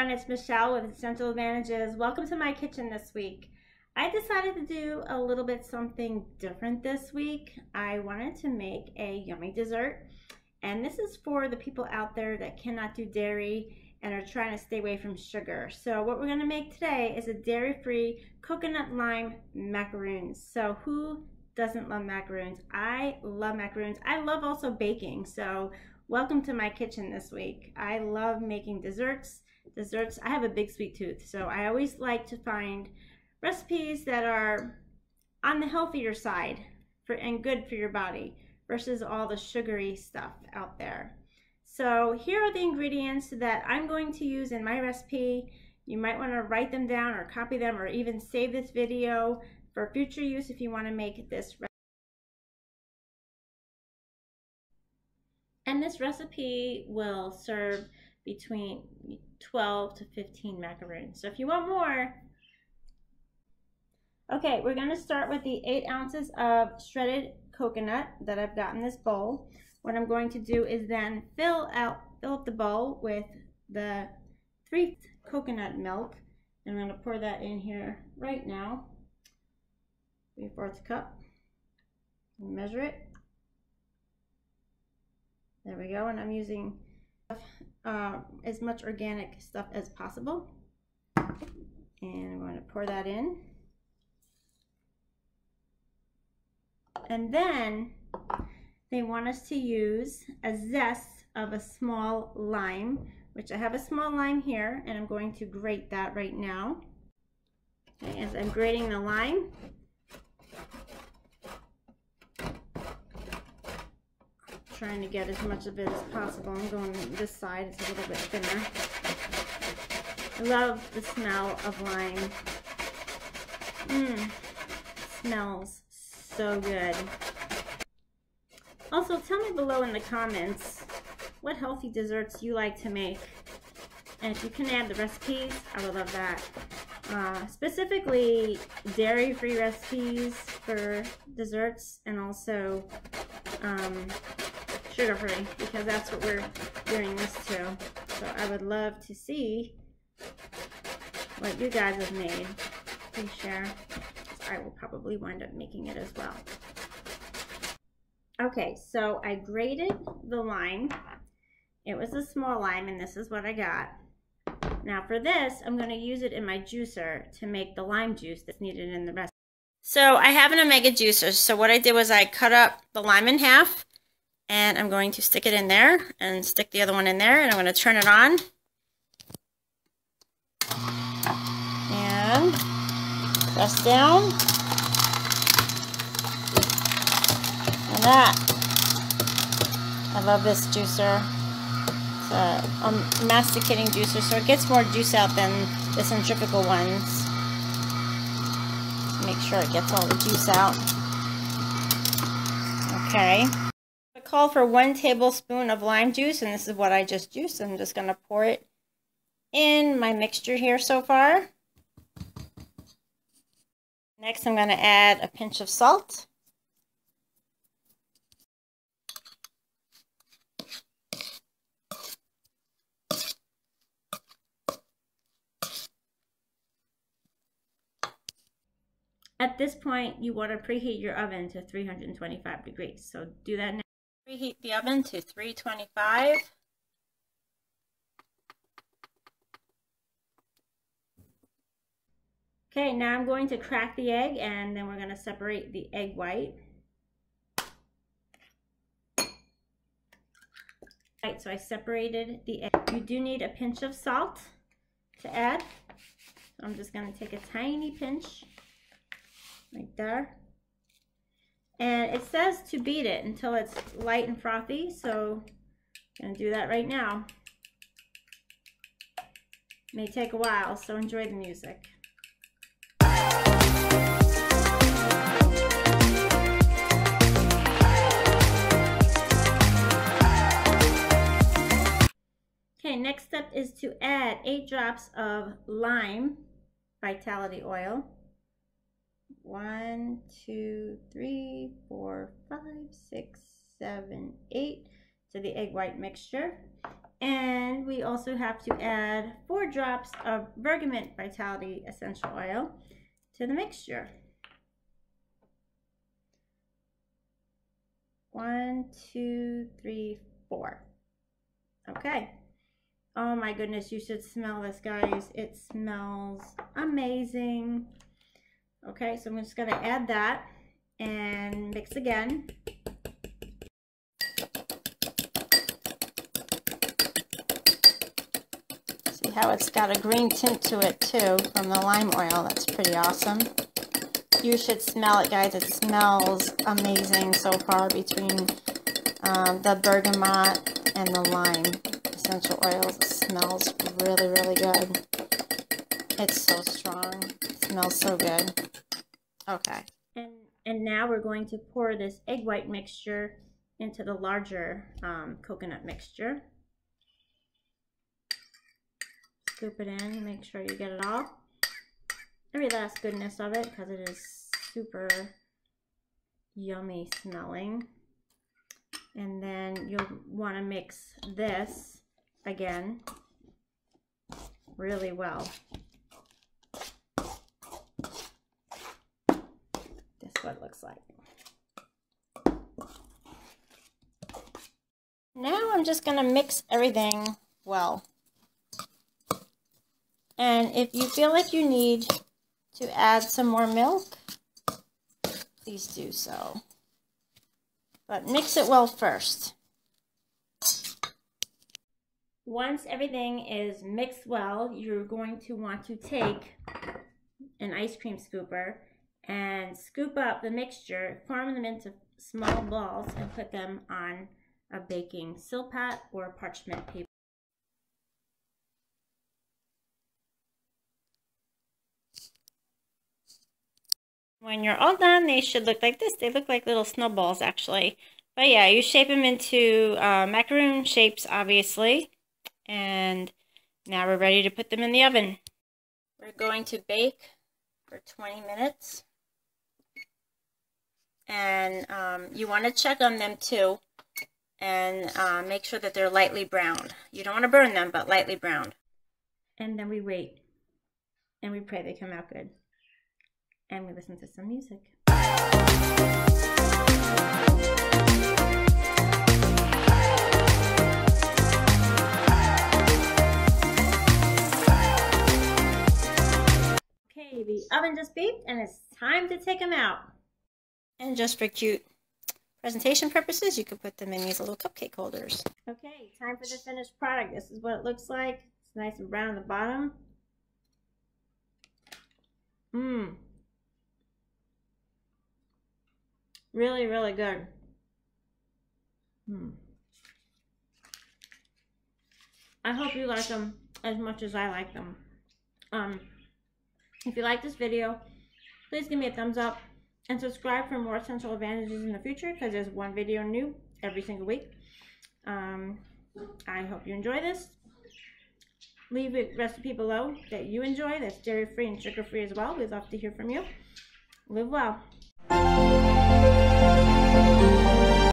everyone, it's Michelle with Essential Advantages. Welcome to my kitchen this week. I decided to do a little bit something different this week. I wanted to make a yummy dessert, and this is for the people out there that cannot do dairy and are trying to stay away from sugar. So what we're going to make today is a dairy-free coconut lime macaroons. So who doesn't love macaroons? I love macaroons. I love also baking, so welcome to my kitchen this week. I love making desserts. I have a big sweet tooth, so I always like to find recipes that are on the healthier side and good for your body versus all the sugary stuff out there. So here are the ingredients that I'm going to use in my recipe. You might want to write them down or copy them or even save this video for future use if you want to make this recipe. And this recipe will serve between 12 to 15 macaroons. So if you want more, okay, we're going to start with the 8 ounces of shredded coconut that I've got in this bowl. What I'm going to do is then fill up the bowl with the 3 coconut milk. And I'm going to pour that in here right now. 3/4 cup. Measure it. There we go, and I'm using as much organic stuff as possible. And I'm going to pour that in. And then they want us to use a zest of a small lime, which I have a small lime here, and I'm going to grate that right now. Okay, as I'm grating the lime, trying to get as much of it as possible. I'm going this side, it's a little bit thinner. I love the smell of lime. Smells so good. Also, tell me below in the comments what healthy desserts you like to make. And if you can add the recipes, I would love that. Specifically, dairy-free recipes for desserts, and also sugar-free, because that's what we're doing this to. So I would love to see what you guys have made. Please share. I will probably wind up making it as well. Okay, so I grated the lime. It was a small lime, and this is what I got. Now for this, I'm going to use it in my juicer to make the lime juice that's needed in the recipe. So I have an Omega juicer. So what I did was I cut up the lime in half, and I'm going to stick it in there and stick the other one in there, and I'm going to turn it on. And press down. And that. I love this juicer. It's a masticating juicer, so it gets more juice out than the centrifugal ones. Make sure it gets all the juice out. Okay. I call for 1 tablespoon of lime juice, and this is what I just juiced. I'm just going to pour it in my mixture here so far. Next, I'm going to add a pinch of salt. At this point, you want to preheat your oven to 325 degrees. So do that now. Preheat the oven to 325. Okay, now I'm going to crack the egg, and then we're going to separate the egg white. Right, so I separated the egg. You do need a pinch of salt to add. So I'm just going to take a tiny pinch. Right there. And it says to beat it until it's light and frothy, so I'm going to do that right now. It may take a while, so enjoy the music. Okay, next step is to add 8 drops of lime vitality oil. 1, 2, 3, 4, 5, 6, 7, 8 to the egg white mixture. And we also have to add 4 drops of Bergamot Vitality Essential Oil to the mixture. 1, 2, 3, 4. Okay. Oh my goodness, you should smell this, guys. It smells amazing. Okay, so I'm just going to add that and mix again. See how it's got a green tint to it too from the lime oil. That's pretty awesome. You should smell it, guys. It smells amazing so far between the bergamot and the lime essential oils. It smells really, really good. It's so strong. It smells so good. Okay. And now we're going to pour this egg white mixture into the larger coconut mixture. Scoop it in, make sure you get it all. Every last goodness of it, because it is super yummy smelling. And then you'll want to mix this again really well. This is what it looks like. Now I'm just going to mix everything well. And if you feel like you need to add some more milk, please do so. But mix it well first. Once everything is mixed well, you're going to want to take an ice cream scooper and scoop up the mixture, form them into small balls, and put them on a baking silpat or parchment paper. When you're all done, they should look like this. They look like little snowballs, actually. But yeah, you shape them into macaroon shapes, obviously. And now we're ready to put them in the oven. We're going to bake for 20 minutes. And you want to check on them too. And make sure that they're lightly browned. You don't want to burn them, but lightly browned. And then we wait. And we pray they come out good. And we listen to some music. Okay, the oven just beeped and it's time to take them out. And just for cute presentation purposes, you could put them in these little cupcake holders. Okay, time for the finished product. This is what it looks like. It's nice and brown on the bottom. Really, really good. I hope you like them as much as I like them. If you like this video, please give me a thumbs up and subscribe for more essential advantages in the future, because there's one video new every single week. I hope you enjoy this. Leave a recipe below that you enjoy that's dairy-free and sugar-free as well. We'd love to hear from you. Live well.